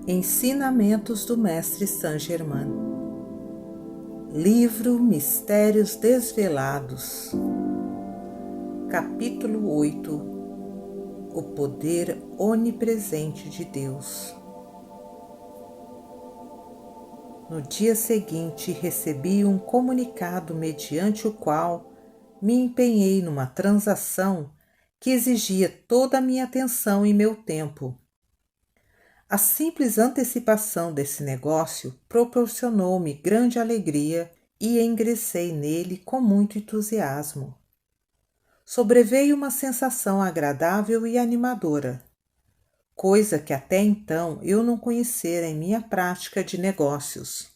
Ensinamentos do Mestre Saint Germain. Livro Mistérios Desvelados. Capítulo 8. O poder onipresente de Deus. No dia seguinte, recebi um comunicado mediante o qual me empenhei numa transação que exigia toda a minha atenção e meu tempo. A simples antecipação desse negócio proporcionou-me grande alegria e ingressei nele com muito entusiasmo. Sobreveio uma sensação agradável e animadora, coisa que até então eu não conhecera em minha prática de negócios.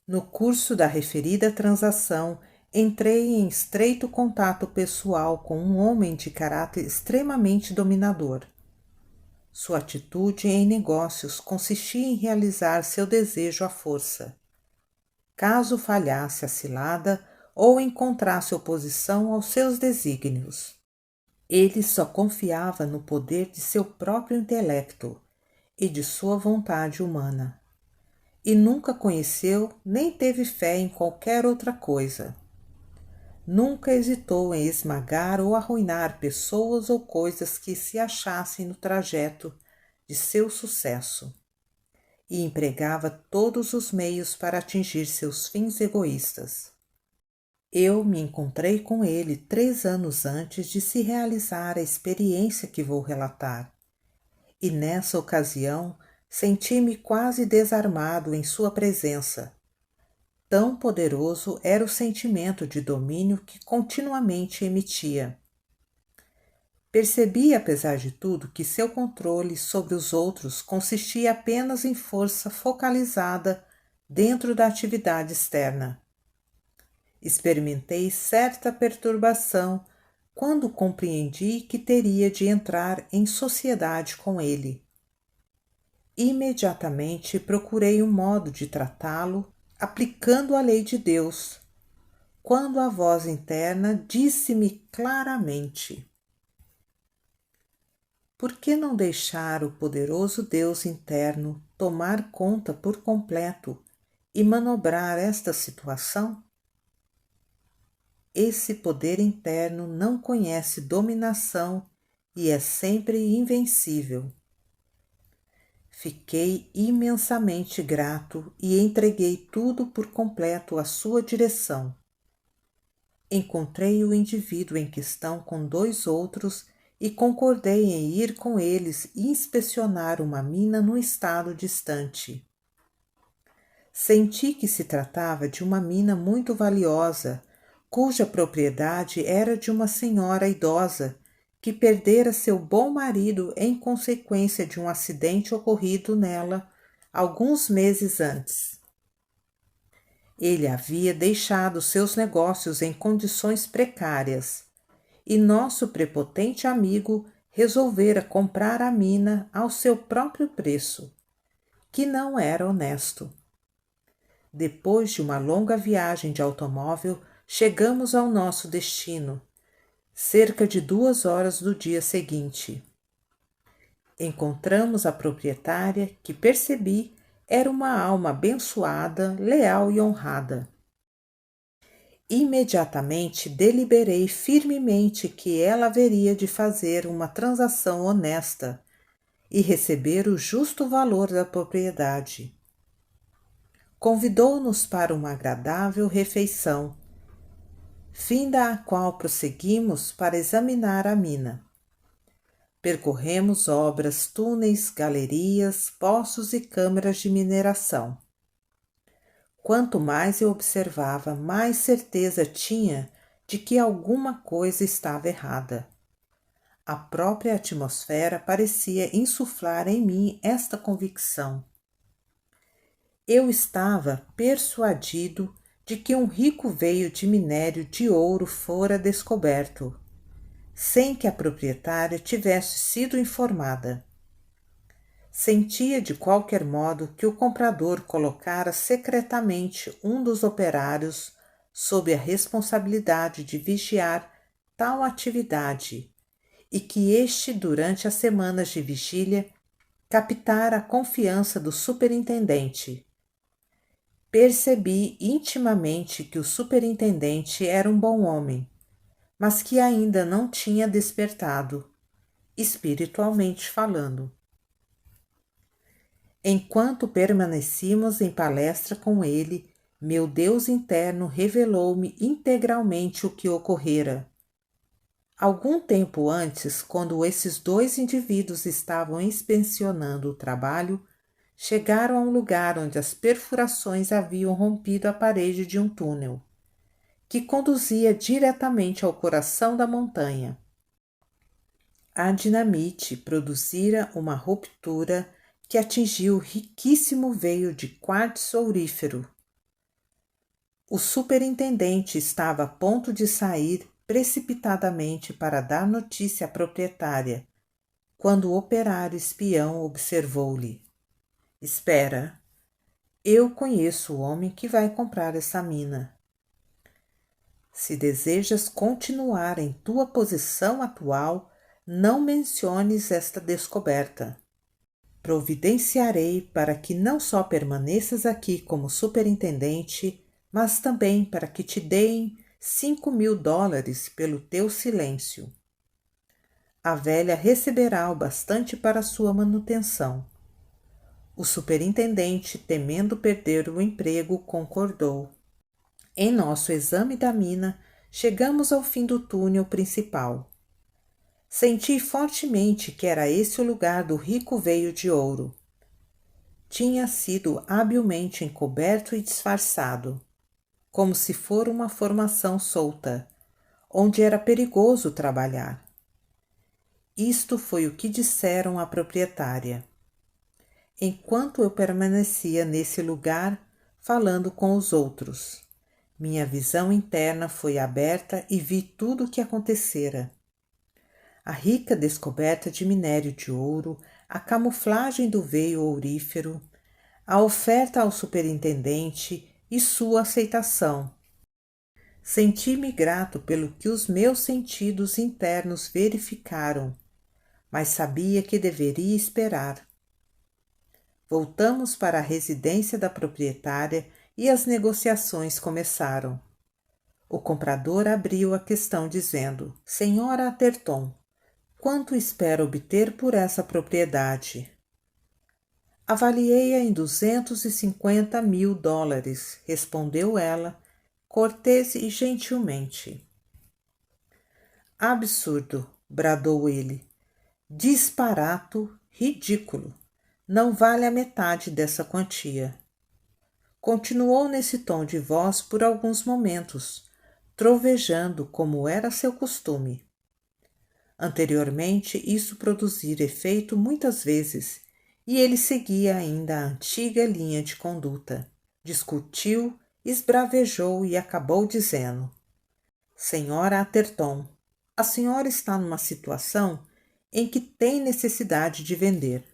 No curso da referida transação, entrei em estreito contato pessoal com um homem de caráter extremamente dominador. Sua atitude em negócios consistia em realizar seu desejo à força. Caso falhasse a cilada ou encontrasse oposição aos seus desígnios, ele só confiava no poder de seu próprio intelecto e de sua vontade humana, e nunca conheceu nem teve fé em qualquer outra coisa. Nunca hesitou em esmagar ou arruinar pessoas ou coisas que se achassem no trajeto de seu sucesso, e empregava todos os meios para atingir seus fins egoístas. Eu me encontrei com ele 3 anos antes de se realizar a experiência que vou relatar, e nessa ocasião senti-me quase desarmado em sua presença. Tão poderoso era o sentimento de domínio que continuamente emitia. Percebi, apesar de tudo, que seu controle sobre os outros consistia apenas em força focalizada dentro da atividade externa. Experimentei certa perturbação quando compreendi que teria de entrar em sociedade com ele. Imediatamente procurei um modo de tratá-lo, aplicando a lei de Deus, quando a voz interna disse-me claramente: por que não deixar o poderoso Deus interno tomar conta por completo e manobrar esta situação? Esse poder interno não conhece dominação e é sempre invencível. Fiquei imensamente grato e entreguei tudo por completo à sua direção. Encontrei o indivíduo em questão com 2 outros e concordei em ir com eles inspecionar uma mina no estado distante. Senti que se tratava de uma mina muito valiosa, cuja propriedade era de uma senhora idosa que perdera seu bom marido em consequência de um acidente ocorrido nela alguns meses antes. Ele havia deixado seus negócios em condições precárias e nosso prepotente amigo resolvera comprar a mina ao seu próprio preço, que não era honesto. Depois de uma longa viagem de automóvel, chegamos ao nosso destino, cerca de 2 horas do dia seguinte. Encontramos a proprietária, que percebi era uma alma abençoada, leal e honrada. Imediatamente deliberei firmemente que ela haveria de fazer uma transação honesta e receber o justo valor da propriedade. Convidou-nos para uma agradável refeição, fim da qual prosseguimos para examinar a mina. Percorremos obras, túneis, galerias, poços e câmaras de mineração. Quanto mais eu observava, mais certeza tinha de que alguma coisa estava errada. A própria atmosfera parecia insuflar em mim esta convicção. Eu estava persuadido de que um rico veio de minério de ouro fora descoberto, sem que a proprietária tivesse sido informada. Sentia de qualquer modo que o comprador colocara secretamente um dos operários sob a responsabilidade de vigiar tal atividade e que este, durante as semanas de vigília, captar a confiança do superintendente. Percebi intimamente que o superintendente era um bom homem, mas que ainda não tinha despertado, espiritualmente falando. Enquanto permanecíamos em palestra com ele, meu Deus interno revelou-me integralmente o que ocorrera. Algum tempo antes, quando esses dois indivíduos estavam inspecionando o trabalho, chegaram a um lugar onde as perfurações haviam rompido a parede de um túnel, que conduzia diretamente ao coração da montanha. A dinamite produzira uma ruptura que atingiu o riquíssimo veio de quartzo aurífero. O superintendente estava a ponto de sair precipitadamente para dar notícia à proprietária, quando o operário espião observou-lhe: Espera, eu conheço o homem que vai comprar essa mina. Se desejas continuar em tua posição atual, não menciones esta descoberta. Providenciarei para que não só permaneças aqui como superintendente, mas também para que te deem $5.000 pelo teu silêncio. A velha receberá o bastante para sua manutenção. O superintendente, temendo perder o emprego, concordou. Em nosso exame da mina, chegamos ao fim do túnel principal. Senti fortemente que era esse o lugar do rico veio de ouro. Tinha sido habilmente encoberto e disfarçado, como se for uma formação solta, onde era perigoso trabalhar. Isto foi o que disseram à proprietária. Enquanto eu permanecia nesse lugar, falando com os outros, minha visão interna foi aberta e vi tudo o que acontecera. A rica descoberta de minério de ouro, a camuflagem do veio aurífero, a oferta ao superintendente e sua aceitação. Senti-me grato pelo que os meus sentidos internos verificaram, mas sabia que deveria esperar. Voltamos para a residência da proprietária e as negociações começaram. O comprador abriu a questão dizendo: Senhora Atherton, quanto espera obter por essa propriedade? Avaliei-a em $250.000, respondeu ela, cortês e gentilmente. Absurdo, bradou ele. Disparato, ridículo. Não vale a metade dessa quantia. Continuou nesse tom de voz por alguns momentos, trovejando como era seu costume. Anteriormente, isso produzira efeito muitas vezes, e ele seguia ainda a antiga linha de conduta. Discutiu, esbravejou e acabou dizendo: Senhora Atherton, a senhora está numa situação em que tem necessidade de vender.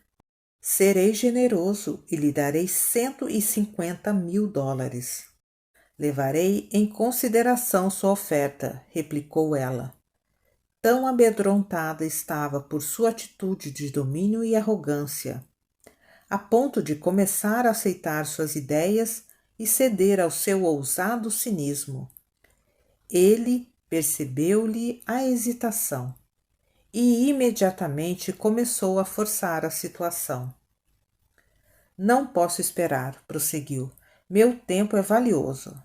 Serei generoso e lhe darei $150.000. Levarei em consideração sua oferta, replicou ela. Tão amedrontada estava por sua atitude de domínio e arrogância, a ponto de começar a aceitar suas ideias e ceder ao seu ousado cinismo. Ele percebeu-lhe a hesitação e imediatamente começou a forçar a situação. Não posso esperar, prosseguiu. Meu tempo é valioso.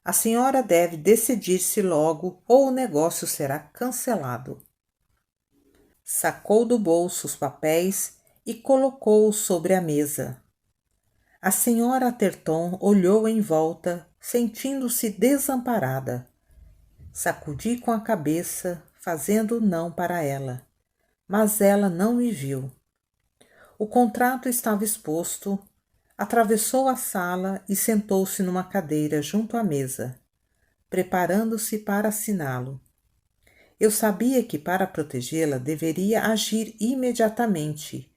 A senhora deve decidir-se logo ou o negócio será cancelado. Sacou do bolso os papéis e colocou-os sobre a mesa. A senhora Atherton olhou em volta, sentindo-se desamparada. Sacudi com a cabeça, fazendo não para ela, mas ela não me viu. O contrato estava exposto, atravessou a sala e sentou-se numa cadeira junto à mesa, preparando-se para assiná-lo. Eu sabia que para protegê-la deveria agir imediatamente,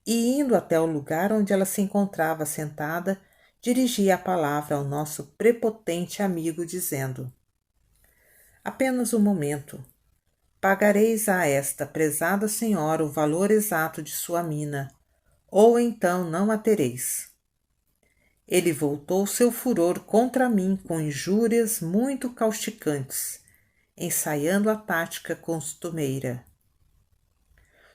e indo até o lugar onde ela se encontrava sentada, dirigi a palavra ao nosso prepotente amigo, dizendo: Apenas um momento. Pagareis a esta prezada senhora o valor exato de sua mina, ou então não a tereis. Ele voltou seu furor contra mim com injúrias muito causticantes, ensaiando a tática costumeira.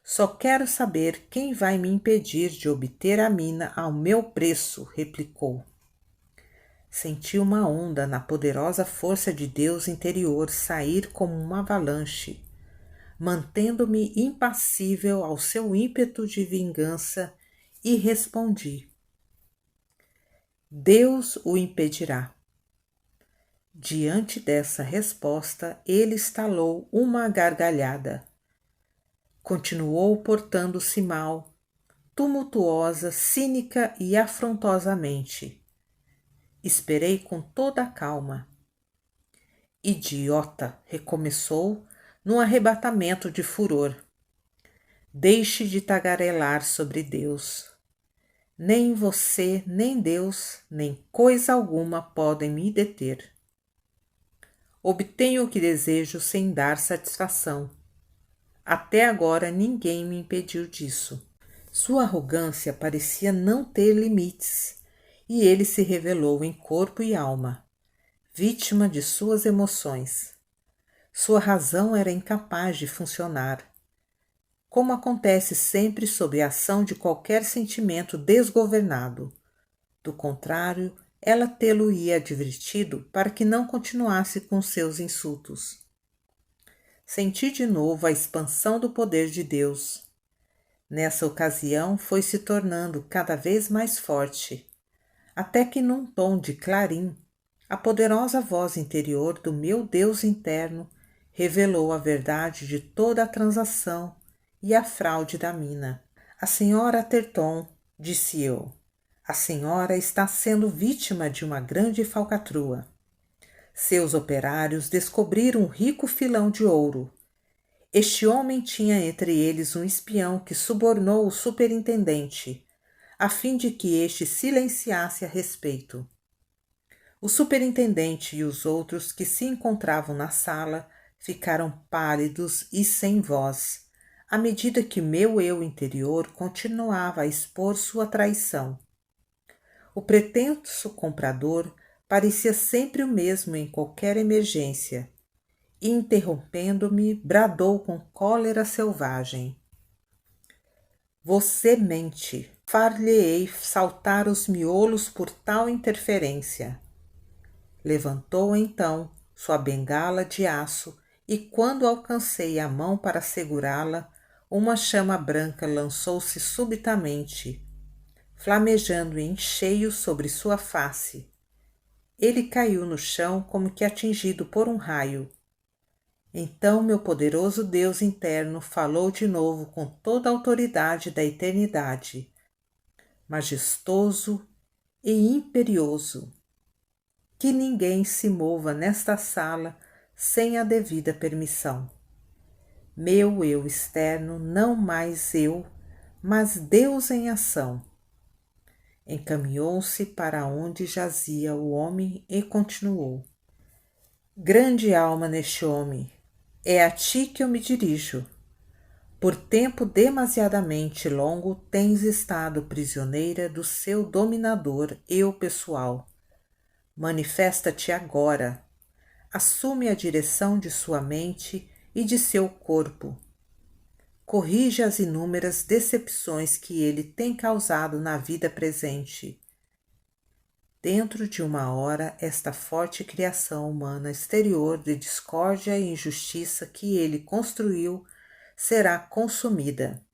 Só quero saber quem vai me impedir de obter a mina ao meu preço, replicou. Senti uma onda na poderosa força de Deus interior sair como uma avalanche, mantendo-me impassível ao seu ímpeto de vingança, e respondi: Deus o impedirá. Diante dessa resposta, ele estalou uma gargalhada. Continuou portando-se mal, tumultuosa, cínica e afrontosamente. Esperei com toda a calma. Idiota, recomeçou, num arrebatamento de furor. Deixe de tagarelar sobre Deus. Nem você, nem Deus, nem coisa alguma podem me deter. Obtenho o que desejo sem dar satisfação. Até agora ninguém me impediu disso. Sua arrogância parecia não ter limites, e ele se revelou em corpo e alma, vítima de suas emoções. Sua razão era incapaz de funcionar, como acontece sempre sob a ação de qualquer sentimento desgovernado. Do contrário, ela tê-lo-ia advertido para que não continuasse com seus insultos. Senti de novo a expansão do poder de Deus. Nessa ocasião foi se tornando cada vez mais forte, até que num tom de clarim, a poderosa voz interior do meu Deus interno revelou a verdade de toda a transação e a fraude da mina. A senhora Terton, disse eu, a senhora está sendo vítima de uma grande falcatrua. Seus operários descobriram um rico filão de ouro. Este homem tinha entre eles um espião que subornou o superintendente, a fim de que este silenciasse a respeito. O superintendente e os outros que se encontravam na sala ficaram pálidos e sem voz, à medida que meu eu interior continuava a expor sua traição. O pretenso comprador parecia sempre o mesmo em qualquer emergência, e, interrompendo-me, bradou com cólera selvagem: Você mente, far-lhe-ei saltar os miolos por tal interferência. Levantou então sua bengala de aço e, quando alcancei a mão para segurá-la, uma chama branca lançou-se subitamente, flamejando em cheio sobre sua face. Ele caiu no chão como que atingido por um raio. Então meu poderoso Deus interno falou de novo com toda a autoridade da eternidade, majestoso e imperioso: que ninguém se mova nesta sala sem a devida permissão. Meu eu externo, não mais eu, mas Deus em ação. Encaminhou-se para onde jazia o homem e continuou: Grande alma neste homem, é a ti que eu me dirijo. Por tempo demasiadamente longo tens estado prisioneira do seu dominador eu pessoal. Manifesta-te agora. Assume a direção de sua mente e de seu corpo. Corrige as inúmeras decepções que ele tem causado na vida presente. Dentro de uma hora, esta forte criação humana exterior de discórdia e injustiça que ele construiu será consumida,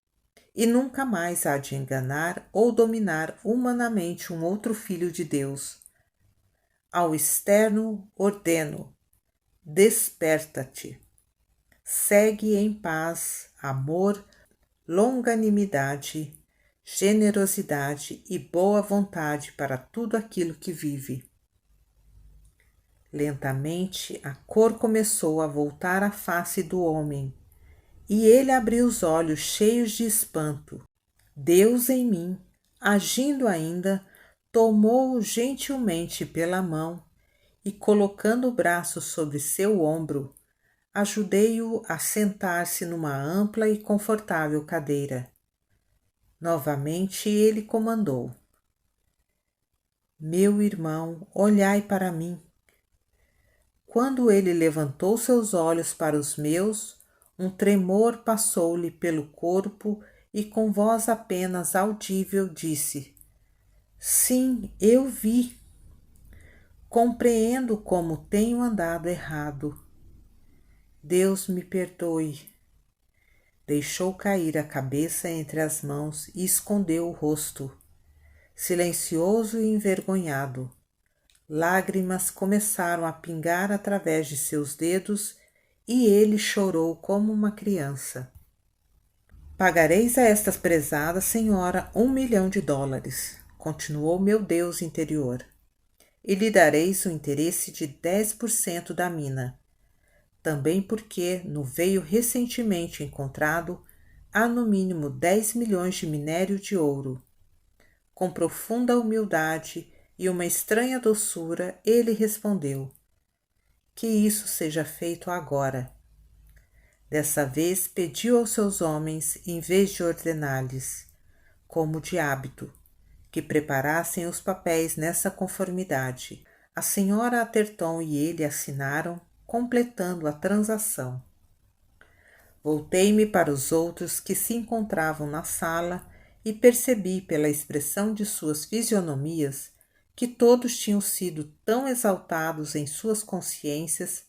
e nunca mais há de enganar ou dominar humanamente um outro filho de Deus. Ao externo ordeno: desperta-te. Segue em paz, amor, longanimidade, generosidade e boa vontade para tudo aquilo que vive. Lentamente a cor começou a voltar à face do homem, e ele abriu os olhos cheios de espanto. Deus em mim, agindo ainda, tomou-o gentilmente pela mão e, colocando o braço sobre seu ombro, ajudei-o a sentar-se numa ampla e confortável cadeira. Novamente ele comandou: Meu irmão, olhai para mim. Quando ele levantou seus olhos para os meus, um tremor passou-lhe pelo corpo e com voz apenas audível disse: Sim, eu vi. Compreendo como tenho andado errado. Deus me perdoe. Deixou cair a cabeça entre as mãos e escondeu o rosto, silencioso e envergonhado. Lágrimas começaram a pingar através de seus dedos e ele chorou como uma criança. Pagareis a esta prezada senhora $1.000.000, continuou meu Deus interior, e lhe dareis o interesse de 10% da mina. Também porque, no veio recentemente encontrado, há no mínimo 10 milhões de minério de ouro. Com profunda humildade e uma estranha doçura, ele respondeu: Que isso seja feito agora. Dessa vez pediu aos seus homens, em vez de ordenar-lhes, como de hábito, que preparassem os papéis nessa conformidade. A senhora Atherton e ele assinaram, completando a transação. Voltei-me para os outros que se encontravam na sala e percebi pela expressão de suas fisionomias que todos tinham sido tão exaltados em suas consciências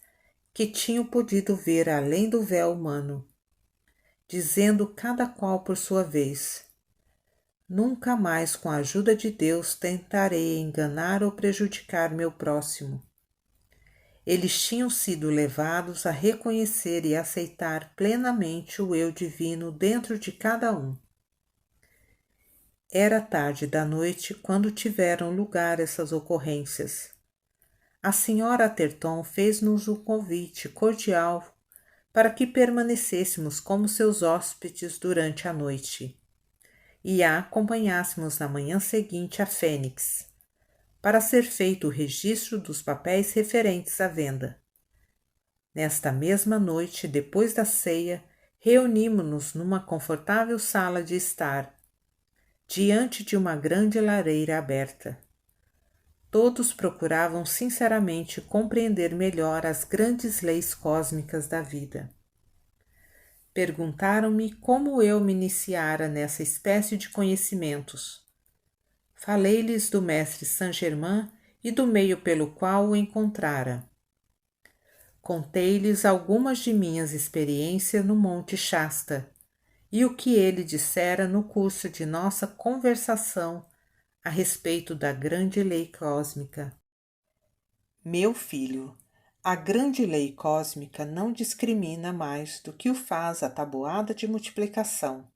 que tinham podido ver além do véu humano, dizendo cada qual por sua vez: Nunca mais, com a ajuda de Deus, tentarei enganar ou prejudicar meu próximo. Eles tinham sido levados a reconhecer e aceitar plenamente o eu divino dentro de cada um. Era tarde da noite quando tiveram lugar essas ocorrências. A senhora Atherton fez-nos um convite cordial para que permanecêssemos como seus hóspedes durante a noite e a acompanhássemos na manhã seguinte a Fênix, para ser feito o registro dos papéis referentes à venda. Nesta mesma noite, depois da ceia, reunimo-nos numa confortável sala de estar, diante de uma grande lareira aberta. Todos procuravam sinceramente compreender melhor as grandes leis cósmicas da vida. Perguntaram-me como eu me iniciara nessa espécie de conhecimentos. Falei-lhes do mestre Saint-Germain e do meio pelo qual o encontrara. Contei-lhes algumas de minhas experiências no Monte Shasta e o que ele dissera no curso de nossa conversação a respeito da grande lei cósmica. Meu filho, a grande lei cósmica não discrimina mais do que o faz a tabuada de multiplicação,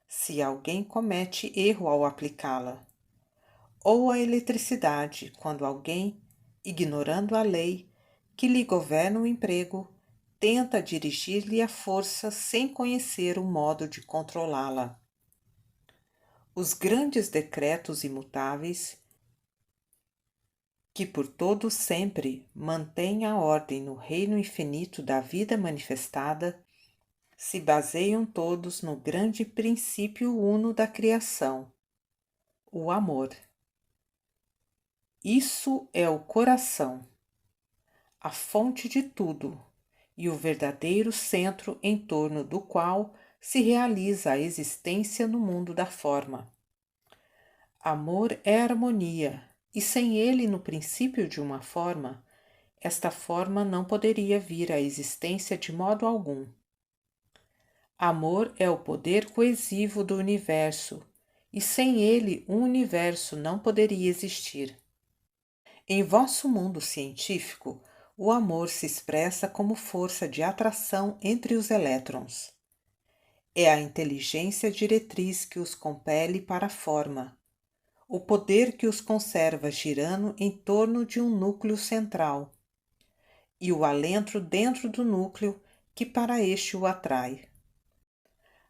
se alguém comete erro ao aplicá-la, ou a eletricidade, quando alguém, ignorando a lei que lhe governa o emprego, tenta dirigir-lhe a força sem conhecer o modo de controlá-la. Os grandes decretos imutáveis, que por todo sempre mantêm a ordem no reino infinito da vida manifestada, se baseiam todos no grande princípio uno da criação, o amor. Isso é o coração, a fonte de tudo e o verdadeiro centro em torno do qual se realiza a existência no mundo da forma. Amor é harmonia, e sem ele no princípio de uma forma, esta forma não poderia vir à existência de modo algum. Amor é o poder coesivo do universo, e sem ele um universo não poderia existir. Em vosso mundo científico, o amor se expressa como força de atração entre os elétrons. É a inteligência diretriz que os compele para a forma, o poder que os conserva girando em torno de um núcleo central, e o alento dentro do núcleo que para este o atrai.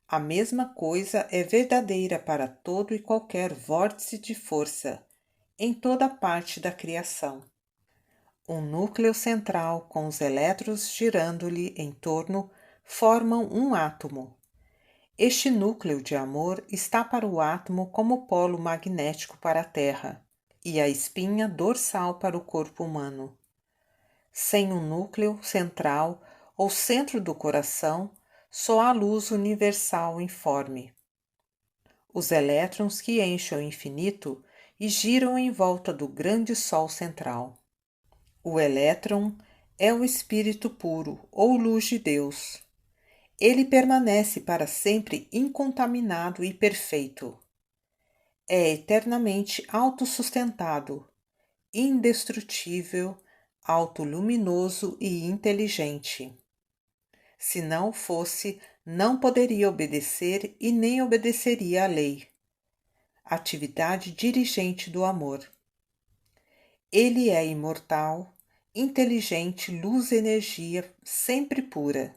A mesma coisa é verdadeira para todo e qualquer vórtice de força, em toda parte da criação. Um núcleo central com os elétrons girando-lhe em torno formam um átomo. Este núcleo de amor está para o átomo como polo magnético para a Terra e a espinha dorsal para o corpo humano. Sem um núcleo central ou centro do coração, só há luz universal informe. Os elétrons que enchem o infinito e giram em volta do grande Sol central. O elétron é o espírito puro ou luz de Deus. Ele permanece para sempre incontaminado e perfeito. É eternamente autossustentado, indestrutível, autoluminoso e inteligente. Se não fosse, não poderia obedecer e nem obedeceria à lei. Atividade dirigente do amor. Ele é imortal, inteligente, luz e energia sempre pura.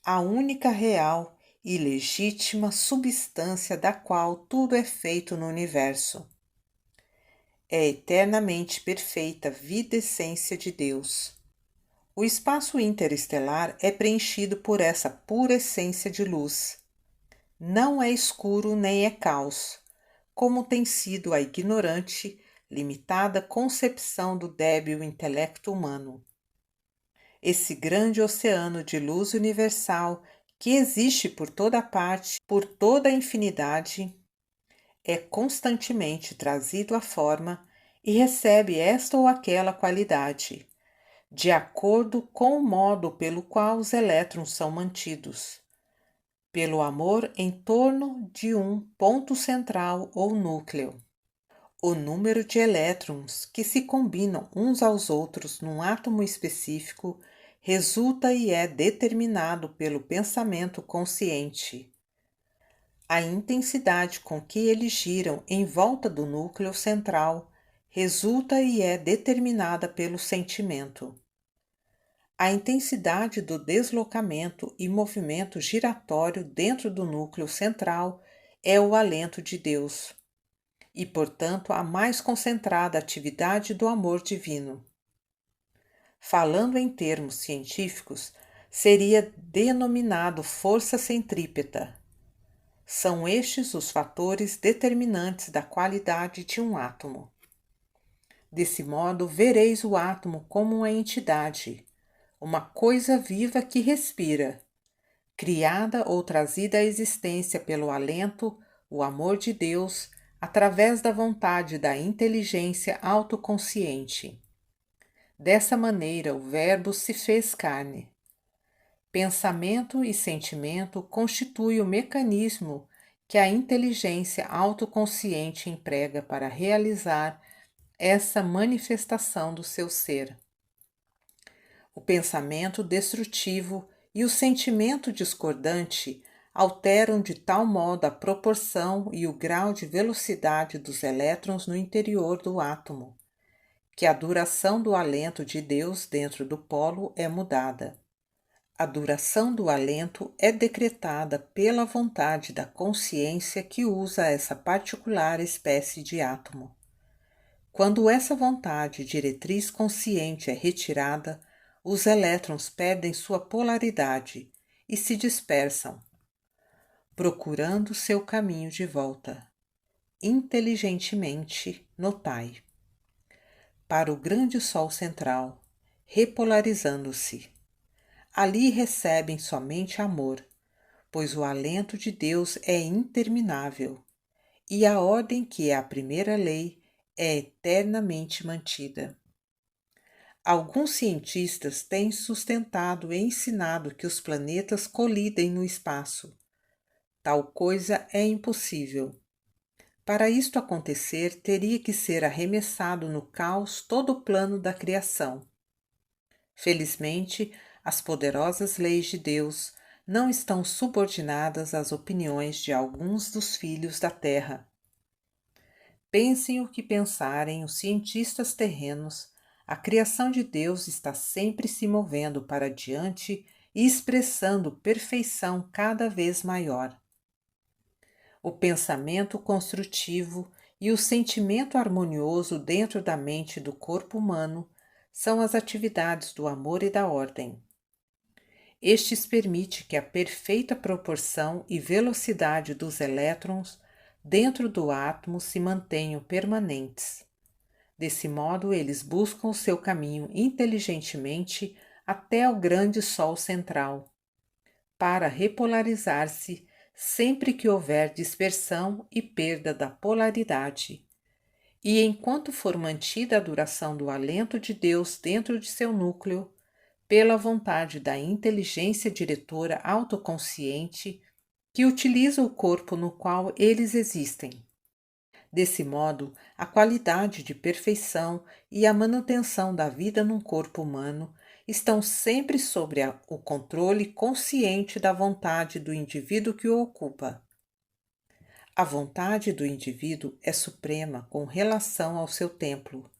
A única real e legítima substância da qual tudo é feito no universo. É eternamente perfeita vida e essência de Deus. O espaço interestelar é preenchido por essa pura essência de luz. Não é escuro nem é caos, como tem sido a ignorante, limitada concepção do débil intelecto humano. Esse grande oceano de luz universal que existe por toda parte, por toda a infinidade, é constantemente trazido à forma e recebe esta ou aquela qualidade, de acordo com o modo pelo qual os elétrons são mantidos, pelo amor em torno de um ponto central ou núcleo. O número de elétrons que se combinam uns aos outros num átomo específico resulta e é determinado pelo pensamento consciente. A intensidade com que eles giram em volta do núcleo central resulta e é determinada pelo sentimento. A intensidade do deslocamento e movimento giratório dentro do núcleo central é o alento de Deus, e, portanto, a mais concentrada atividade do amor divino. Falando em termos científicos, seria denominado força centrípeta. São estes os fatores determinantes da qualidade de um átomo. Desse modo, vereis o átomo como uma entidade, uma coisa viva que respira, criada ou trazida à existência pelo alento, o amor de Deus, através da vontade da inteligência autoconsciente. Dessa maneira, o Verbo se fez carne. Pensamento e sentimento constituem o mecanismo que a inteligência autoconsciente emprega para realizar essa manifestação do seu ser. O pensamento destrutivo e o sentimento discordante alteram de tal modo a proporção e o grau de velocidade dos elétrons no interior do átomo, que a duração do alento de Deus dentro do polo é mudada. A duração do alento é decretada pela vontade da consciência que usa essa particular espécie de átomo. Quando essa vontade diretriz consciente é retirada, os elétrons perdem sua polaridade e se dispersam, procurando seu caminho de volta. Inteligentemente, notai. Para o grande Sol central, repolarizando-se. Ali recebem somente amor, pois o alento de Deus é interminável, e a ordem que é a primeira lei é eternamente mantida. Alguns cientistas têm sustentado e ensinado que os planetas colidem no espaço. Tal coisa é impossível. Para isto acontecer, teria que ser arremessado no caos todo o plano da criação. Felizmente, as poderosas leis de Deus não estão subordinadas às opiniões de alguns dos filhos da Terra. Pensem o que pensarem os cientistas terrenos, a criação de Deus está sempre se movendo para diante e expressando perfeição cada vez maior. O pensamento construtivo e o sentimento harmonioso dentro da mente do corpo humano são as atividades do amor e da ordem. Estes permite que a perfeita proporção e velocidade dos elétrons dentro do átomo se mantenham permanentes. Desse modo, eles buscam o seu caminho inteligentemente até o grande Sol central, para repolarizar-se sempre que houver dispersão e perda da polaridade. E enquanto for mantida a duração do alento de Deus dentro de seu núcleo, pela vontade da inteligência diretora autoconsciente que utiliza o corpo no qual eles existem. Desse modo, a qualidade de perfeição e a manutenção da vida num corpo humano estão sempre sob o controle consciente da vontade do indivíduo que o ocupa. A vontade do indivíduo é suprema com relação ao seu templo,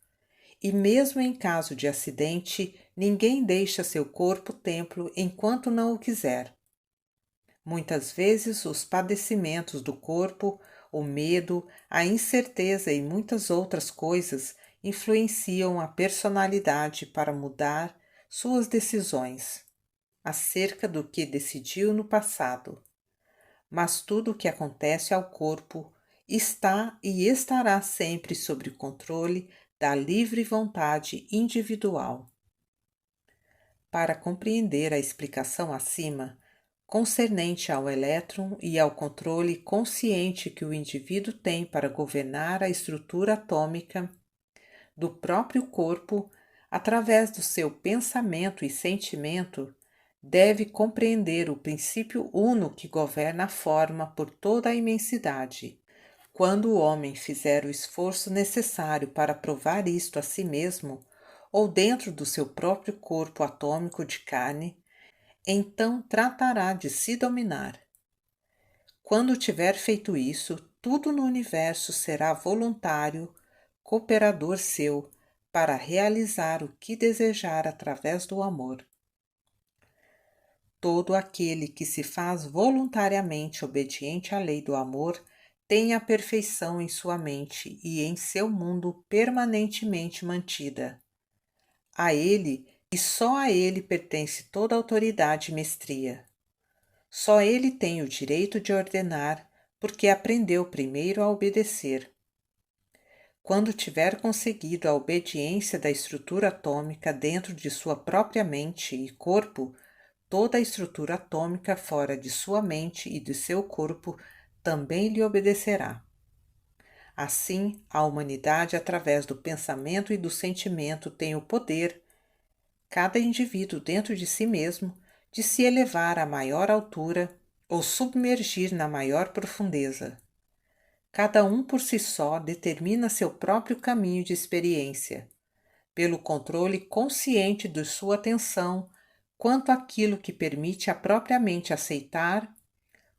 e mesmo em caso de acidente, ninguém deixa seu corpo-templo enquanto não o quiser. Muitas vezes, os padecimentos do corpo, o medo, a incerteza e muitas outras coisas influenciam a personalidade para mudar suas decisões acerca do que decidiu no passado. Mas tudo o que acontece ao corpo está e estará sempre sob o controle da livre vontade individual. Para compreender a explicação acima, concernente ao elétron e ao controle consciente que o indivíduo tem para governar a estrutura atômica do próprio corpo através do seu pensamento e sentimento, deve compreender o princípio uno que governa a forma por toda a imensidade. Quando o homem fizer o esforço necessário para provar isto a si mesmo, ou dentro do seu próprio corpo atômico de carne, então tratará de se dominar. Quando tiver feito isso, tudo no universo será voluntário, cooperador seu, para realizar o que desejar através do amor. Todo aquele que se faz voluntariamente obediente à lei do amor tem a perfeição em sua mente e em seu mundo permanentemente mantida. A ele e só a ele pertence toda a autoridade e mestria. Só ele tem o direito de ordenar, porque aprendeu primeiro a obedecer. Quando tiver conseguido a obediência da estrutura atômica dentro de sua própria mente e corpo, toda a estrutura atômica fora de sua mente e de seu corpo também lhe obedecerá. Assim, a humanidade, através do pensamento e do sentimento, tem o poder, cada indivíduo dentro de si mesmo, de se elevar à maior altura ou submergir na maior profundeza. Cada um por si só determina seu próprio caminho de experiência, pelo controle consciente de sua atenção quanto àquilo que permite a própria mente aceitar,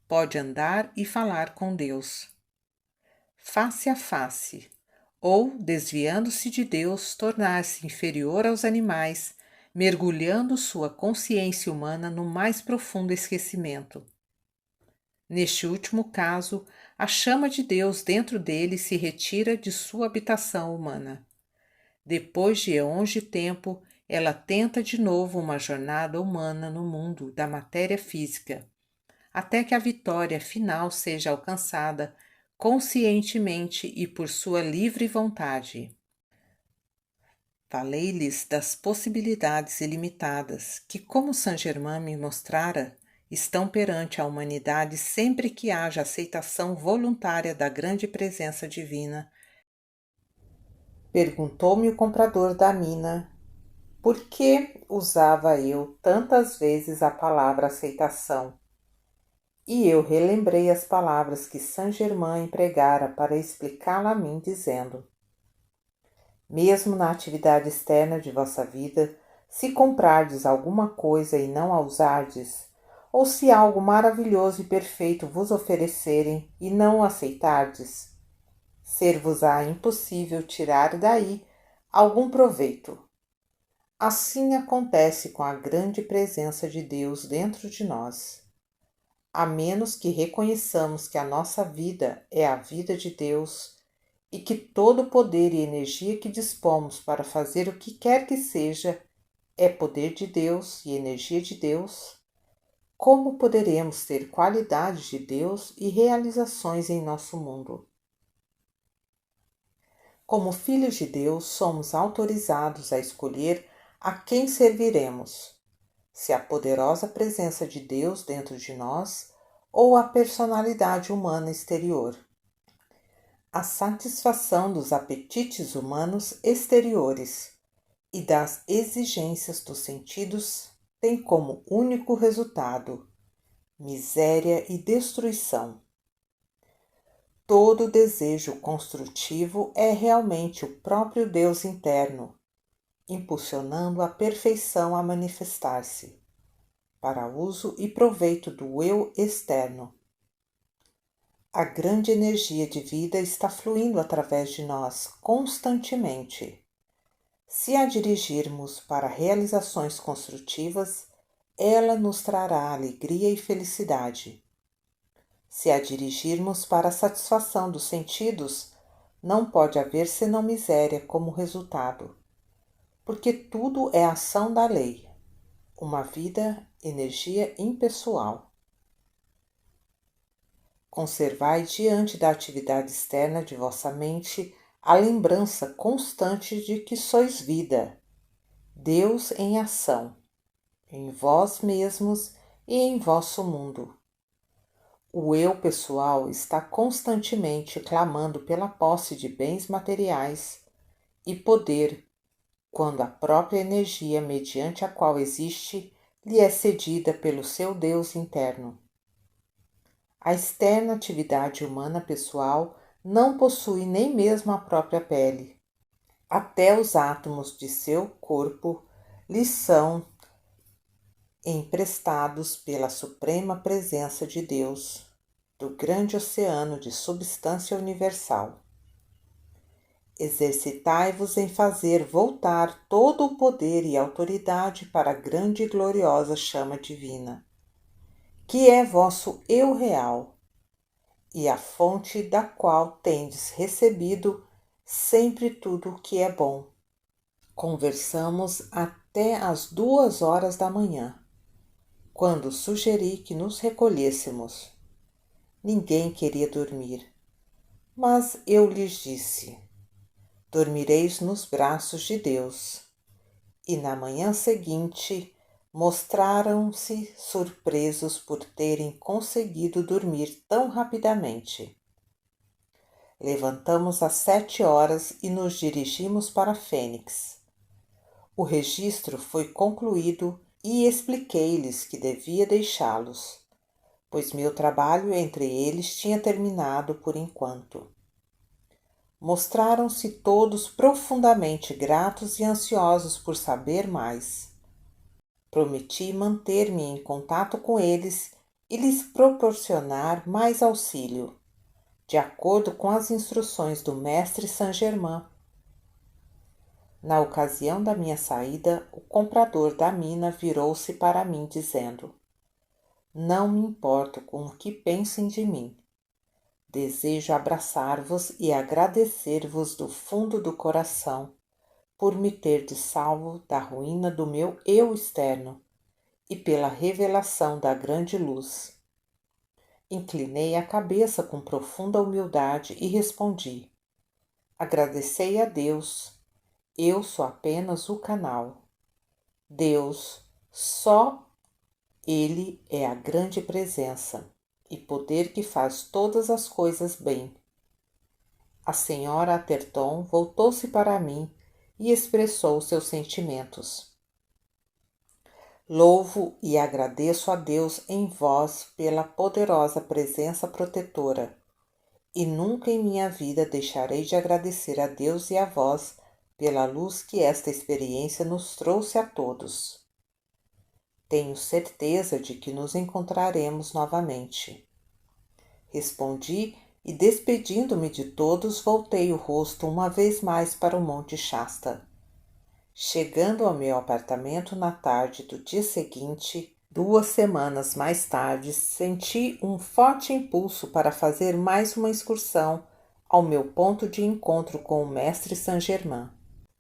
pode andar e falar com Deus. Face a face, ou, desviando-se de Deus, tornar-se inferior aos animais, mergulhando sua consciência humana no mais profundo esquecimento. Neste último caso, a chama de Deus dentro dele se retira de sua habitação humana. Depois de eões de tempo, ela tenta de novo uma jornada humana no mundo da matéria física, até que a vitória final seja alcançada conscientemente e por sua livre vontade. Falei-lhes das possibilidades ilimitadas que, como Saint-Germain me mostrara, estão perante a humanidade sempre que haja aceitação voluntária da grande presença divina. Perguntou-me o comprador da mina por que usava eu tantas vezes a palavra aceitação. E eu relembrei as palavras que Saint-Germain empregara para explicá-la a mim, dizendo: mesmo na atividade externa de vossa vida, se comprardes alguma coisa e não a usardes, ou se algo maravilhoso e perfeito vos oferecerem e não o aceitardes, ser-vos-á impossível tirar daí algum proveito. Assim acontece com a grande presença de Deus dentro de nós. A menos que reconheçamos que a nossa vida é a vida de Deus e que todo o poder e energia que dispomos para fazer o que quer que seja é poder de Deus e energia de Deus, como poderemos ter qualidades de Deus e realizações em nosso mundo? Como filhos de Deus, somos autorizados a escolher a quem serviremos, se a poderosa presença de Deus dentro de nós ou a personalidade humana exterior. A satisfação dos apetites humanos exteriores e das exigências dos sentidos tem como único resultado miséria e destruição. Todo desejo construtivo é realmente o próprio Deus interno, impulsionando a perfeição a manifestar-se, para uso e proveito do eu externo. A grande energia de vida está fluindo através de nós constantemente. Se a dirigirmos para realizações construtivas, ela nos trará alegria e felicidade. Se a dirigirmos para a satisfação dos sentidos, não pode haver senão miséria como resultado, porque tudo é ação da lei, uma vida, energia impessoal. Conservai diante da atividade externa de vossa mente a lembrança constante de que sois vida, Deus em ação, em vós mesmos e em vosso mundo. O eu pessoal está constantemente clamando pela posse de bens materiais e poder, quando a própria energia mediante a qual existe lhe é cedida pelo seu Deus interno. A externa atividade humana pessoal não possui nem mesmo a própria pele. Até os átomos de seu corpo lhe são emprestados pela suprema presença de Deus, do grande oceano de substância universal. Exercitai-vos em fazer voltar todo o poder e autoridade para a grande e gloriosa chama divina, que é vosso eu real, e a fonte da qual tendes recebido sempre tudo o que é bom. Conversamos até às 2 horas da manhã, quando sugeri que nos recolhêssemos. Ninguém queria dormir, mas eu lhes disse: dormireis nos braços de Deus. E na manhã seguinte mostraram-se surpresos por terem conseguido dormir tão rapidamente. Levantamos às 7 horas e nos dirigimos para Fênix. O registro foi concluído e expliquei-lhes que devia deixá-los, pois meu trabalho entre eles tinha terminado por enquanto. Mostraram-se todos profundamente gratos e ansiosos por saber mais. Prometi manter-me em contato com eles e lhes proporcionar mais auxílio, de acordo com as instruções do mestre Saint-Germain. Na ocasião da minha saída, o comprador da mina virou-se para mim dizendo: não me importo com o que pensem de mim. Desejo abraçar-vos e agradecer-vos do fundo do coração por me terdes salvo da ruína do meu eu externo e pela revelação da grande luz. Inclinei a cabeça com profunda humildade e respondi: agradecei a Deus, eu sou apenas o canal. Deus, só Ele é a grande presença e poder que faz todas as coisas bem. A senhora Atherton voltou-se para mim e expressou seus sentimentos. Louvo e agradeço a Deus em vós pela poderosa presença protetora, e nunca em minha vida deixarei de agradecer a Deus e a vós pela luz que esta experiência nos trouxe a todos. Tenho certeza de que nos encontraremos novamente. Respondi e, despedindo-me de todos, voltei o rosto uma vez mais para o Monte Shasta. Chegando ao meu apartamento na tarde do dia seguinte, 2 semanas mais tarde, senti um forte impulso para fazer mais uma excursão ao meu ponto de encontro com o mestre Saint-Germain.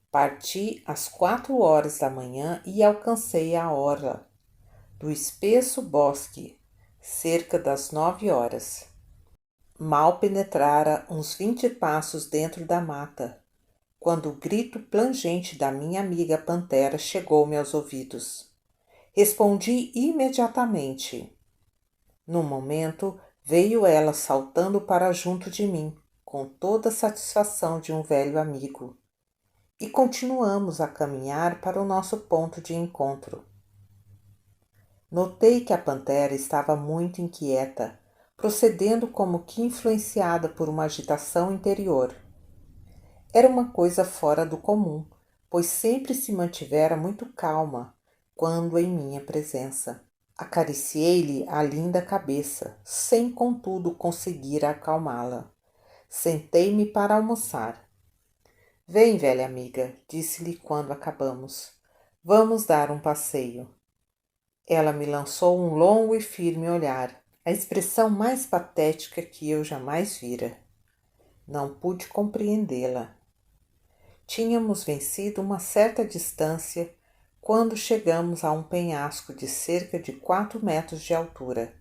Parti às 4 horas da manhã e alcancei a orla, do espesso bosque, cerca das 9 horas. Mal penetrara uns 20 passos dentro da mata, quando o grito plangente da minha amiga pantera chegou-me aos ouvidos. Respondi imediatamente. No momento, veio ela saltando para junto de mim, com toda a satisfação de um velho amigo, e continuamos a caminhar para o nosso ponto de encontro. Notei que a pantera estava muito inquieta, procedendo como que influenciada por uma agitação interior. Era uma coisa fora do comum, pois sempre se mantivera muito calma quando em minha presença. Acariciei-lhe a linda cabeça, sem contudo conseguir acalmá-la. Sentei-me para almoçar. Vem, velha amiga, disse-lhe quando acabamos. Vamos dar um passeio. Ela me lançou um longo e firme olhar, a expressão mais patética que eu jamais vira. Não pude compreendê-la. Tínhamos vencido uma certa distância quando chegamos a um penhasco de cerca de 4 metros de altura,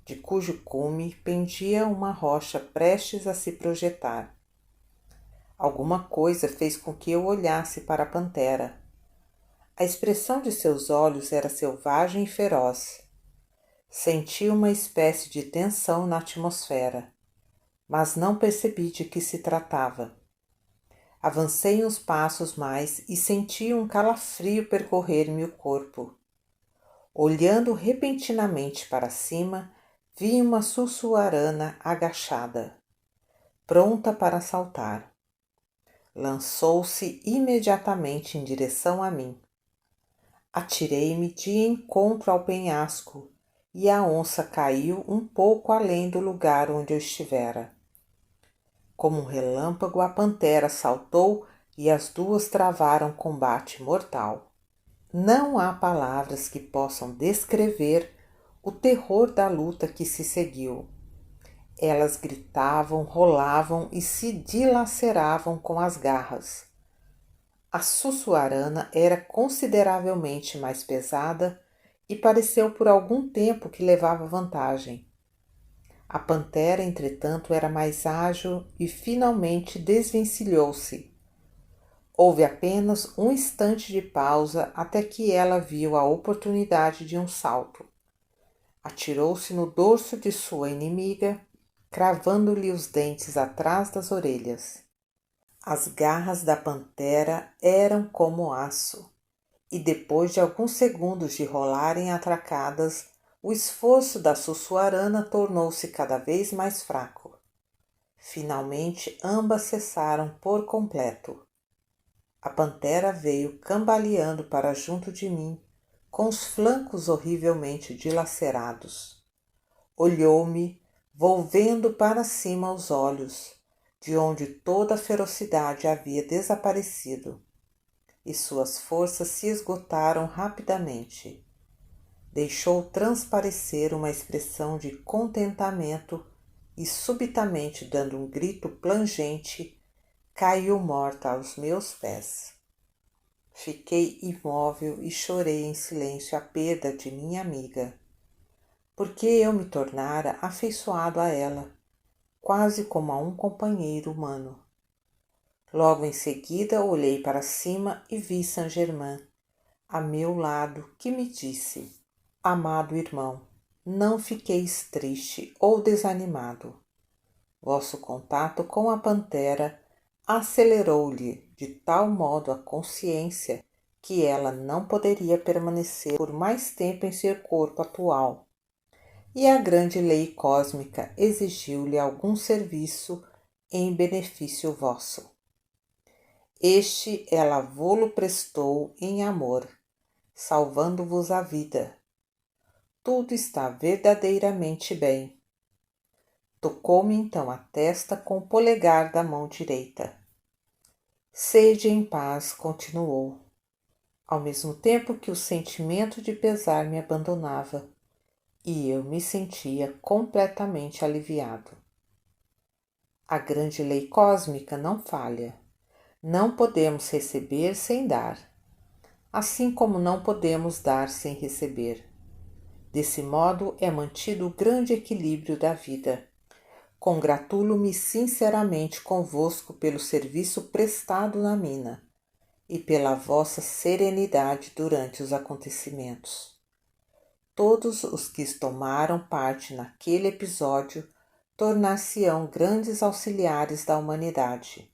de cujo cume pendia uma rocha prestes a se projetar. Alguma coisa fez com que eu olhasse para a pantera. A expressão de seus olhos era selvagem e feroz. Senti uma espécie de tensão na atmosfera, mas não percebi de que se tratava. Avancei uns passos mais e senti um calafrio percorrer-me o corpo. Olhando repentinamente para cima, vi uma sussuarana agachada, pronta para saltar. Lançou-se imediatamente em direção a mim. Atirei-me de encontro ao penhasco e a onça caiu um pouco além do lugar onde eu estivera. Como um relâmpago, a pantera saltou e as duas travaram combate mortal. Não há palavras que possam descrever o terror da luta que se seguiu. Elas gritavam, rolavam e se dilaceravam com as garras. A sussuarana era consideravelmente mais pesada e pareceu por algum tempo que levava vantagem. A pantera, entretanto, era mais ágil e finalmente desvencilhou-se. Houve apenas um instante de pausa até que ela viu a oportunidade de um salto. Atirou-se no dorso de sua inimiga, cravando-lhe os dentes atrás das orelhas. As garras da pantera eram como aço, e depois de alguns segundos de rolarem atracadas, o esforço da sussuarana tornou-se cada vez mais fraco. Finalmente, ambas cessaram por completo. A pantera veio cambaleando para junto de mim, com os flancos horrivelmente dilacerados. Olhou-me, volvendo para cima os olhos, de onde toda a ferocidade havia desaparecido, e suas forças se esgotaram rapidamente. Deixou transparecer uma expressão de contentamento e, subitamente dando um grito plangente, caiu morta aos meus pés. Fiquei imóvel e chorei em silêncio a perda de minha amiga, porque eu me tornara afeiçoado a ela, quase como a um companheiro humano. Logo em seguida olhei para cima e vi Saint-Germain, a meu lado, que me disse: Amado irmão, não fiqueis triste ou desanimado. Vosso contato com a pantera acelerou-lhe de tal modo a consciência que ela não poderia permanecer por mais tempo em seu corpo atual, e a grande lei cósmica exigiu-lhe algum serviço em benefício vosso. Este ela vô-lo prestou em amor, salvando-vos a vida. Tudo está verdadeiramente bem. Tocou-me então a testa com o polegar da mão direita. Sede em paz, continuou, ao mesmo tempo que o sentimento de pesar me abandonava e eu me sentia completamente aliviado. A grande lei cósmica não falha. Não podemos receber sem dar, assim como não podemos dar sem receber. Desse modo é mantido o grande equilíbrio da vida. Congratulo-me sinceramente convosco pelo serviço prestado na mina e pela vossa serenidade durante os acontecimentos. Todos os que tomaram parte naquele episódio tornar-se-ão grandes auxiliares da humanidade.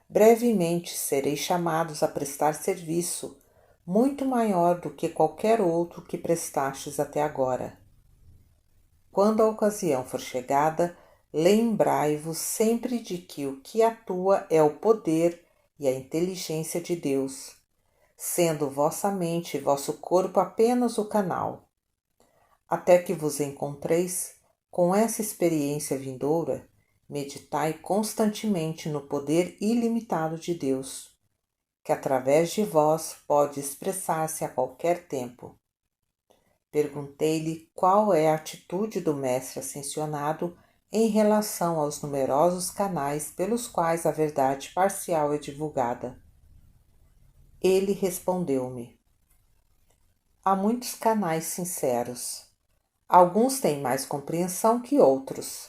Brevemente serei chamados a prestar serviço muito maior do que qualquer outro que prestastes até agora. Quando a ocasião for chegada, lembrai-vos sempre de que o que atua é o poder e a inteligência de Deus, sendo vossa mente e vosso corpo apenas o canal. Até que vos encontreis com essa experiência vindoura, meditai constantemente no poder ilimitado de Deus, que através de vós pode expressar-se a qualquer tempo. Perguntei-lhe qual é a atitude do mestre ascensionado em relação aos numerosos canais pelos quais a verdade parcial é divulgada. Ele respondeu-me: há muitos canais sinceros. Alguns têm mais compreensão que outros.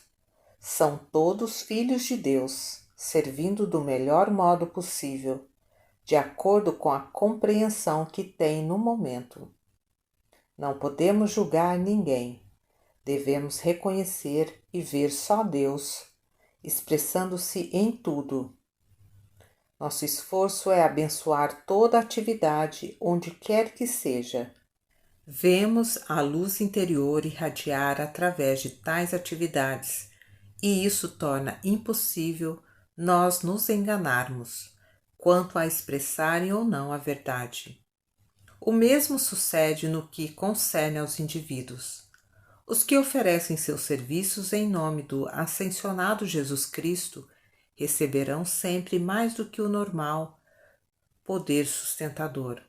São todos filhos de Deus, servindo do melhor modo possível, de acordo com a compreensão que têm no momento. Não podemos julgar ninguém. Devemos reconhecer e ver só Deus, expressando-se em tudo. Nosso esforço é abençoar toda atividade, onde quer que seja. Vemos a luz interior irradiar através de tais atividades, e isso torna impossível nós nos enganarmos quanto a expressarem ou não a verdade. O mesmo sucede no que concerne aos indivíduos. Os que oferecem seus serviços em nome do ascensionado Jesus Cristo receberão sempre mais do que o normal poder sustentador.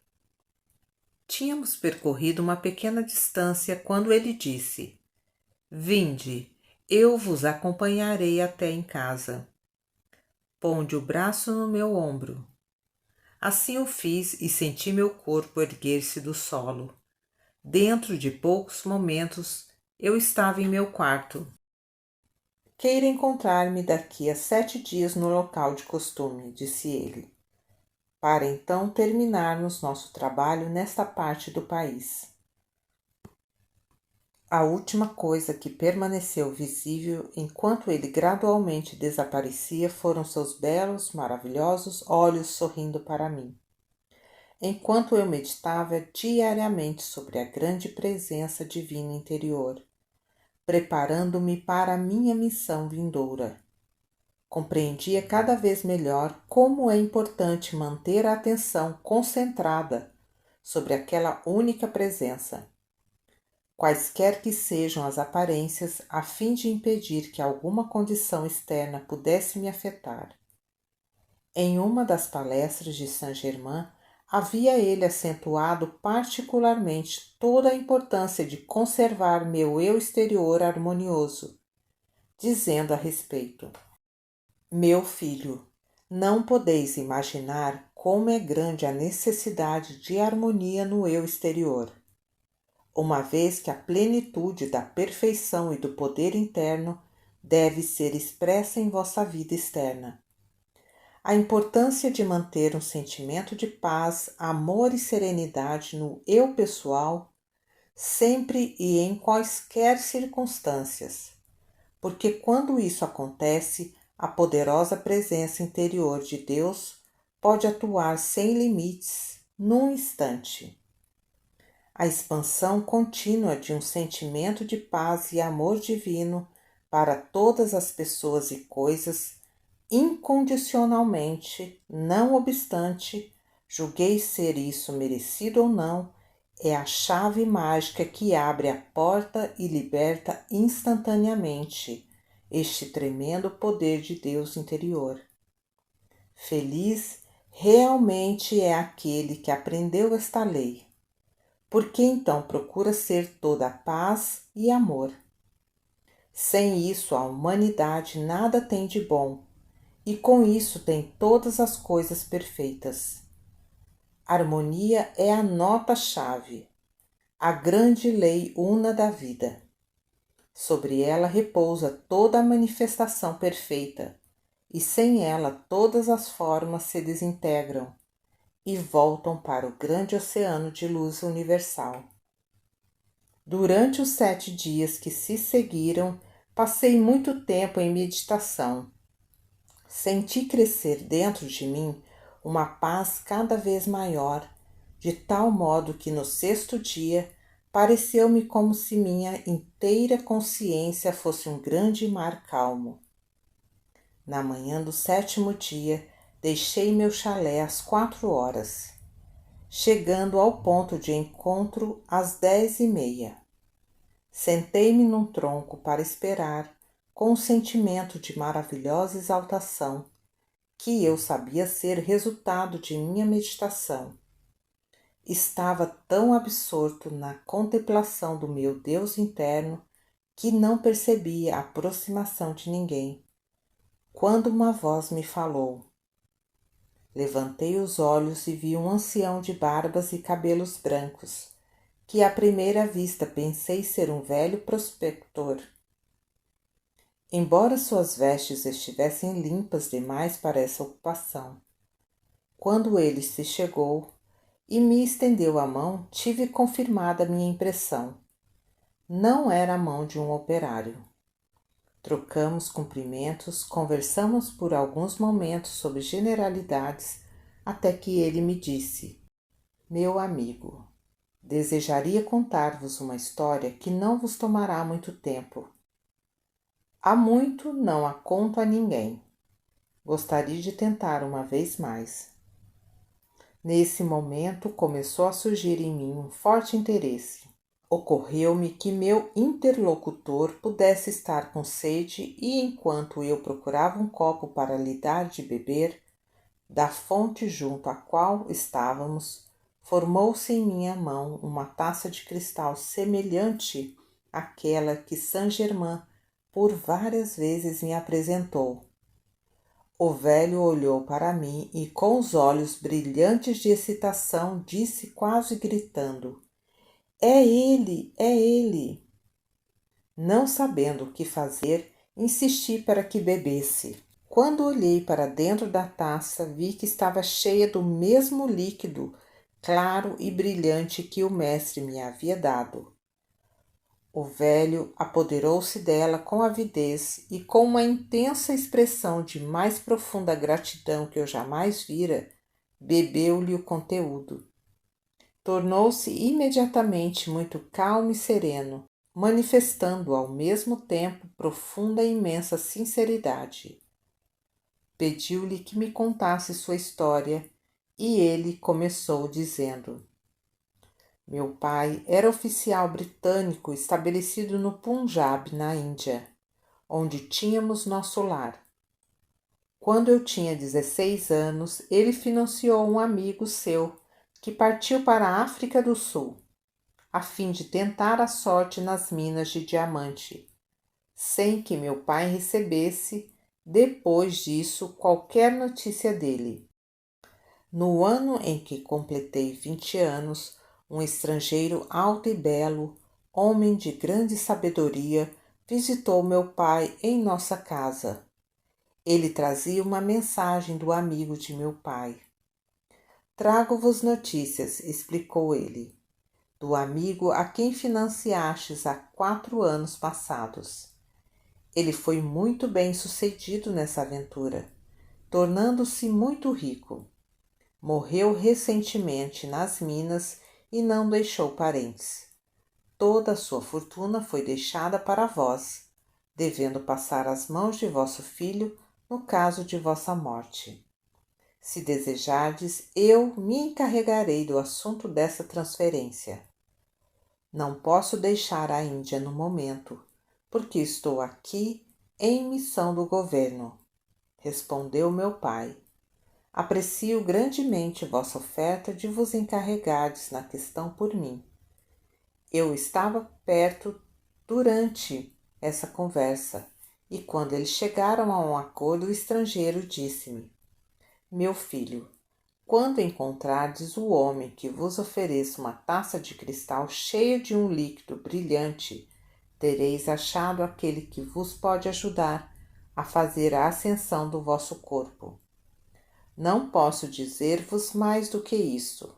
Tínhamos percorrido uma pequena distância quando ele disse: vinde, eu vos acompanharei até em casa. Ponde o braço no meu ombro. Assim o fiz e senti meu corpo erguer-se do solo. Dentro de poucos momentos, eu estava em meu quarto. Queira encontrar-me daqui a 7 dias no local de costume, disse ele, para então terminarmos nosso trabalho nesta parte do país. A última coisa que permaneceu visível enquanto ele gradualmente desaparecia foram seus belos, maravilhosos olhos sorrindo para mim. Enquanto eu meditava diariamente sobre a grande presença divina interior, preparando-me para a minha missão vindoura. Compreendia cada vez melhor como é importante manter a atenção concentrada sobre aquela única presença, quaisquer que sejam as aparências, a fim de impedir que alguma condição externa pudesse me afetar. Em uma das palestras de Saint-Germain, havia ele acentuado particularmente toda a importância de conservar meu eu exterior harmonioso, dizendo a respeito: meu filho, não podeis imaginar como é grande a necessidade de harmonia no eu exterior, uma vez que a plenitude da perfeição e do poder interno deve ser expressa em vossa vida externa. A importância de manter um sentimento de paz, amor e serenidade no eu pessoal, sempre e em quaisquer circunstâncias, porque quando isso acontece, a poderosa presença interior de Deus pode atuar sem limites num instante. A expansão contínua de um sentimento de paz e amor divino para todas as pessoas e coisas, incondicionalmente, não obstante, julguei ser isso merecido ou não, é a chave mágica que abre a porta e liberta instantaneamente este tremendo poder de Deus interior. Feliz realmente é aquele que aprendeu esta lei. Por que então procura ser toda paz e amor? Sem isso, a humanidade nada tem de bom, e com isso tem todas as coisas perfeitas. Harmonia é a nota-chave. a grande lei una da vida. Sobre ela repousa toda a manifestação perfeita, e sem ela todas as formas se desintegram e voltam para o grande oceano de luz universal. Durante os 7 dias que se seguiram, passei muito tempo em meditação. Senti crescer dentro de mim uma paz cada vez maior, de tal modo que no 6º dia pareceu-me como se minha inteira consciência fosse um grande mar calmo. Na manhã do 7º dia, deixei meu chalé às 4 horas, chegando ao ponto de encontro às 10h30. Sentei-me num tronco para esperar, com um sentimento de maravilhosa exaltação, que eu sabia ser resultado de minha meditação. Estava tão absorto na contemplação do meu Deus interno que não percebia a aproximação de ninguém, quando uma voz me falou. Levantei os olhos e vi um ancião de barbas e cabelos brancos, que à primeira vista pensei ser um velho prospector. Embora suas vestes estivessem limpas demais para essa ocupação. Quando ele se chegou e me estendeu a mão, tive confirmada a minha impressão. Não era a mão de um operário. Trocamos cumprimentos, conversamos por alguns momentos sobre generalidades, até que ele me disse: meu amigo, desejaria contar-vos uma história que não vos tomará muito tempo. Há muito não a conto a ninguém. Gostaria de tentar uma vez mais. Nesse momento começou a surgir em mim um forte interesse. Ocorreu-me que meu interlocutor pudesse estar com sede e, enquanto eu procurava um copo para lhe dar de beber, da fonte junto à qual estávamos, formou-se em minha mão uma taça de cristal semelhante àquela que Saint-Germain por várias vezes me apresentou. O velho olhou para mim e, com os olhos brilhantes de excitação, disse quase gritando: é ele, é ele! Não sabendo o que fazer, insisti para que bebesse. Quando olhei para dentro da taça, vi que estava cheia do mesmo líquido claro e brilhante que o mestre me havia dado. O velho apoderou-se dela com avidez e, com uma intensa expressão de mais profunda gratidão que eu jamais vira, bebeu-lhe o conteúdo. Tornou-se imediatamente muito calmo e sereno, manifestando ao mesmo tempo profunda e imensa sinceridade. Pediu-lhe que me contasse sua história e ele começou dizendo: meu pai era oficial britânico estabelecido no Punjab, na Índia, onde tínhamos nosso lar. Quando eu tinha 16 anos, ele financiou um amigo seu que partiu para a África do Sul, a fim de tentar a sorte nas minas de diamante, sem que meu pai recebesse, depois disso, qualquer notícia dele. No ano em que completei 20 anos, um estrangeiro alto e belo, homem de grande sabedoria, visitou meu pai em nossa casa. Ele trazia uma mensagem do amigo de meu pai. Trago-vos notícias, explicou ele, do amigo a quem financiastes há 4 anos passados. Ele foi muito bem sucedido nessa aventura, tornando-se muito rico. Morreu recentemente nas minas e não deixou parentes. Toda a sua fortuna foi deixada para vós, devendo passar às mãos de vosso filho no caso de vossa morte. Se desejardes, eu me encarregarei do assunto dessa transferência. Não posso deixar a Índia no momento, porque estou aqui em missão do governo, respondeu meu pai. Aprecio grandemente vossa oferta de vos encarregardes na questão por mim. Eu estava perto durante essa conversa e quando eles chegaram a um acordo, o estrangeiro disse-me: meu filho, Quando encontrardes o homem que vos ofereça uma taça de cristal cheia de um líquido brilhante, tereis achado aquele que vos pode ajudar a fazer a ascensão do vosso corpo. Não posso dizer-vos mais do que isso,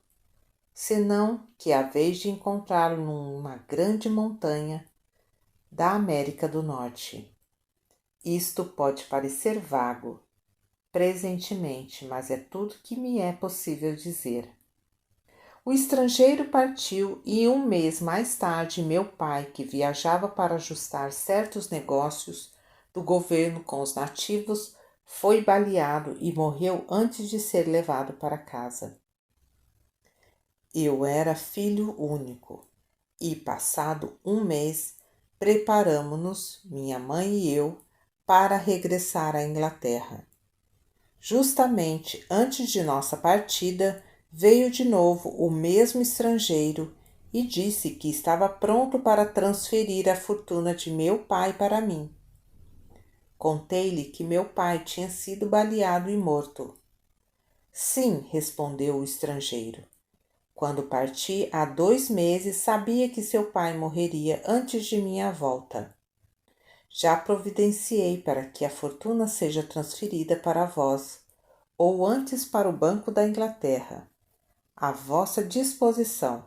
senão que haveis de encontrá-lo numa grande montanha da América do Norte. Isto pode parecer vago, presentemente, mas é tudo que me é possível dizer. O estrangeiro partiu e 1 mês mais tarde meu pai, que viajava para ajustar certos negócios do governo com os nativos, foi baleado e morreu antes de ser levado para casa. Eu era filho único e, passado 1 mês, preparamo-nos, minha mãe e eu, para regressar à Inglaterra. Justamente antes de nossa partida, veio de novo o mesmo estrangeiro e disse que estava pronto para transferir a fortuna de meu pai para mim. Contei-lhe que meu pai tinha sido baleado e morto. Sim, respondeu o estrangeiro. Quando parti há 2 meses, sabia que seu pai morreria antes de minha volta. Já providenciei para que a fortuna seja transferida para vós, ou antes para o Banco da Inglaterra, à vossa disposição.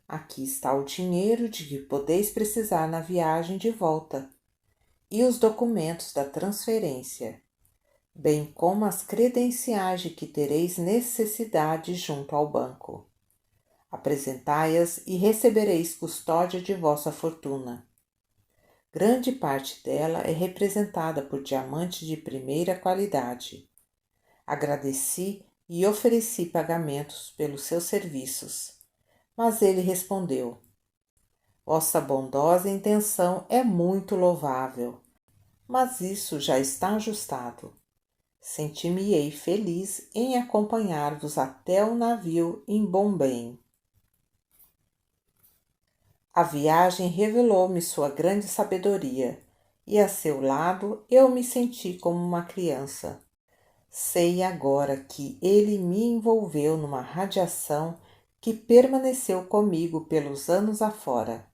Aqui está o dinheiro de que podeis precisar na viagem de volta, e os documentos da transferência, bem como as credenciais de que tereis necessidade junto ao banco. Apresentai-as e recebereis custódia de vossa fortuna. Grande parte dela é representada por diamantes de primeira qualidade. Agradeci e ofereci pagamentos pelos seus serviços, mas ele respondeu: vossa bondosa intenção é muito louvável, mas isso já está ajustado. Sentir-me-ei feliz em acompanhar-vos até o navio em Bombay. A viagem revelou-me sua grande sabedoria, e a seu lado eu me senti como uma criança. Sei agora que ele me envolveu numa radiação que permaneceu comigo pelos anos afora.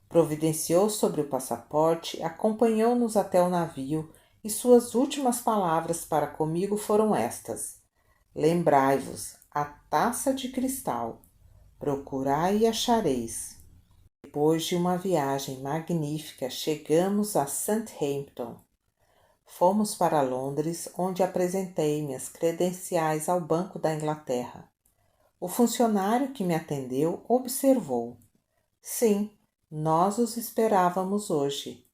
Providenciou sobre o passaporte, acompanhou-nos até o navio e suas últimas palavras para comigo foram estas: lembrai-vos, a taça de cristal, procurai e achareis. Depois de uma viagem magnífica, chegamos a Southampton. Fomos para Londres, onde apresentei minhas credenciais ao Banco da Inglaterra. O funcionário que me atendeu observou: sim, nós os esperávamos hoje.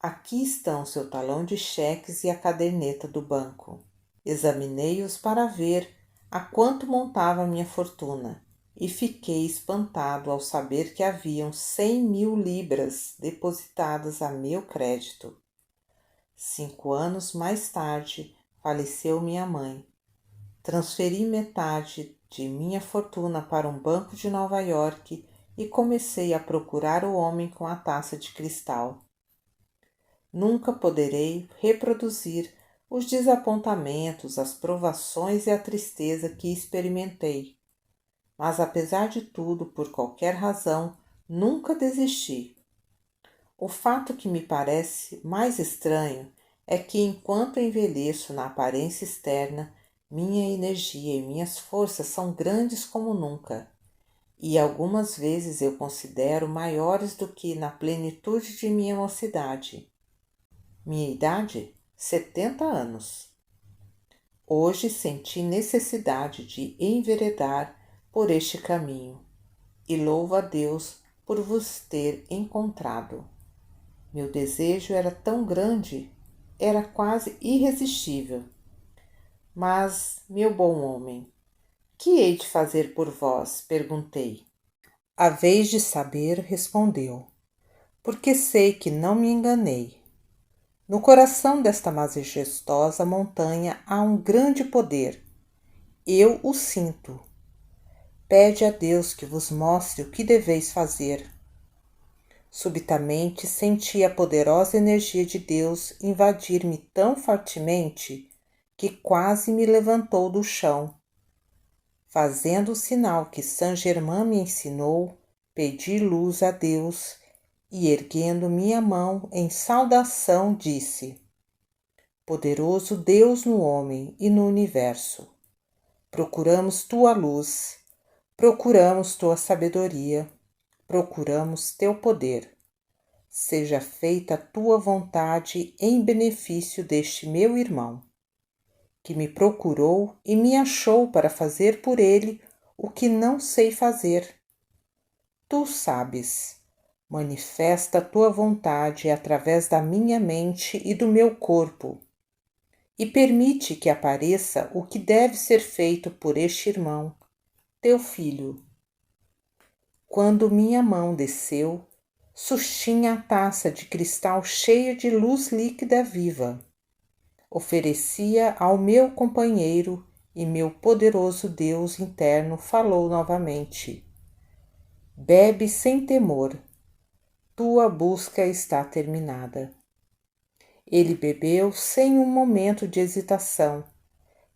Aqui estão seu talão de cheques e a caderneta do banco. Examinei-os para ver a quanto montava minha fortuna e fiquei espantado ao saber que haviam 100.000 libras depositadas a meu crédito. 5 anos mais tarde, faleceu minha mãe. Transferi metade de minha fortuna para um banco de Nova York e comecei a procurar o homem com a taça de cristal. Nunca poderei reproduzir os desapontamentos, as provações e a tristeza que experimentei. Mas, apesar de tudo, por qualquer razão, nunca desisti. O fato que me parece mais estranho é que, enquanto envelheço na aparência externa, minha energia e minhas forças são grandes como nunca, e algumas vezes eu considero maiores do que na plenitude de minha mocidade. Minha idade? 70 anos. Hoje senti necessidade de enveredar por este caminho, e louvo a Deus por vos ter encontrado. Meu desejo era tão grande, era quase irresistível. Mas, meu bom homem, que hei de fazer por vós? Perguntei. Haveis de saber, respondeu, porque sei que não me enganei. No coração desta majestosa montanha há um grande poder. Eu o sinto. Pede a Deus que vos mostre o que deveis fazer. Subitamente senti a poderosa energia de Deus invadir-me tão fortemente que quase me levantou do chão. Fazendo o sinal que Saint-Germain me ensinou, pedi luz a Deus e, erguendo minha mão em saudação, disse: Poderoso Deus no homem e no universo, procuramos tua luz, procuramos tua sabedoria, procuramos teu poder. Seja feita a tua vontade em benefício deste meu irmão, que me procurou e me achou para fazer por ele o que não sei fazer. Tu sabes, manifesta a tua vontade através da minha mente e do meu corpo, e permite que apareça o que deve ser feito por este irmão, teu filho. Quando minha mão desceu, sustinha a taça de cristal cheia de luz líquida viva. Oferecia ao meu companheiro e meu poderoso Deus interno falou novamente: Bebe sem temor, tua busca está terminada. Ele bebeu sem um momento de hesitação.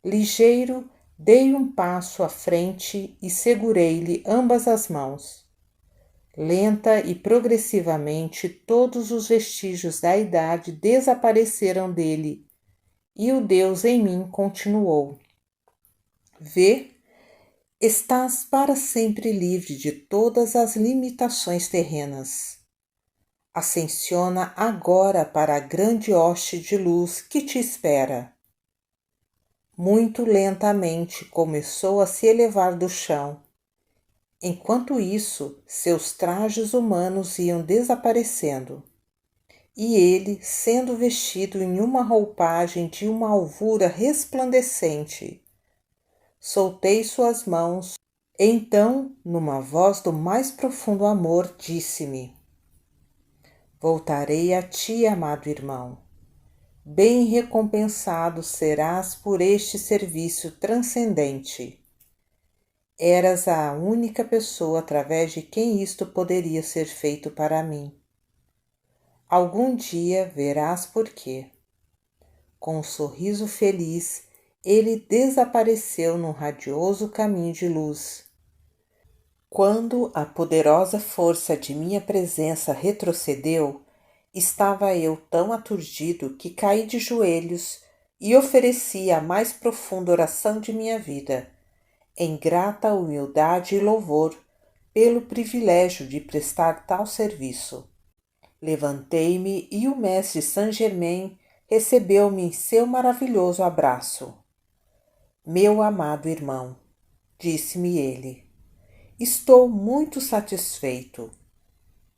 Ligeiro, dei um passo à frente e segurei-lhe ambas as mãos. Lenta e progressivamente todos os vestígios da idade desapareceram dele, e o Deus em mim continuou: Vê, estás para sempre livre de todas as limitações terrenas. Ascensiona agora para a grande hoste de luz que te espera. Muito lentamente começou a se elevar do chão. Enquanto isso, seus trajes humanos iam desaparecendo, e ele, sendo vestido em uma roupagem de uma alvura resplandecente, soltei suas mãos. Então, numa voz do mais profundo amor, disse-me: Voltarei a ti, amado irmão. Bem recompensado serás por este serviço transcendente. Eras a única pessoa através de quem isto poderia ser feito para mim. Algum dia verás por quê. Com um sorriso feliz, ele desapareceu num radioso caminho de luz. Quando a poderosa força de minha presença retrocedeu, estava eu tão aturdido que caí de joelhos e ofereci a mais profunda oração de minha vida, em grata humildade e louvor pelo privilégio de prestar tal serviço. Levantei-me e o mestre Saint-Germain recebeu-me em seu maravilhoso abraço. Meu amado irmão, disse-me ele, estou muito satisfeito.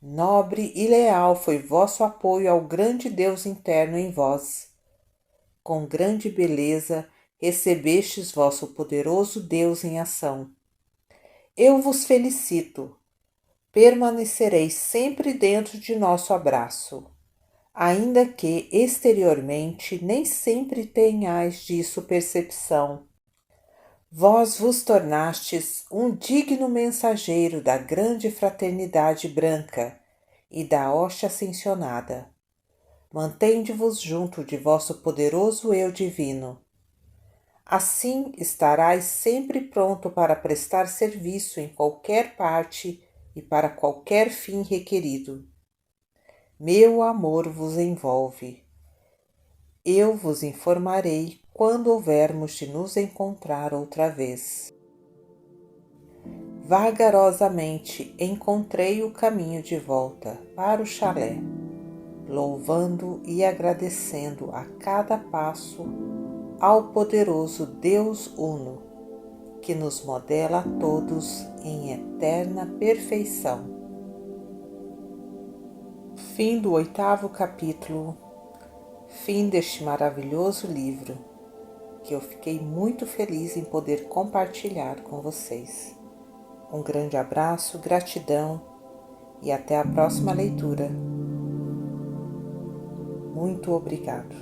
Nobre e leal foi vosso apoio ao grande Deus interno em vós. Com grande beleza recebestes vosso poderoso Deus em ação. Eu vos felicito. Permanecereis sempre dentro de nosso abraço, ainda que exteriormente nem sempre tenhais disso percepção. Vós vos tornastes um digno mensageiro da grande fraternidade branca e da hoste ascensionada. Mantende-vos junto de vosso poderoso eu divino. Assim estarás sempre pronto para prestar serviço em qualquer parte e para qualquer fim requerido. Meu amor vos envolve. Eu vos informarei quando houvermos de nos encontrar outra vez. Vagarosamente encontrei o caminho de volta para o chalé, louvando e agradecendo a cada passo ao poderoso Deus Uno, que nos modela a todos em eterna perfeição. Fim do 8º capítulo, fim deste maravilhoso livro, que eu fiquei muito feliz em poder compartilhar com vocês. Um grande abraço, gratidão e até a próxima leitura. Muito obrigado.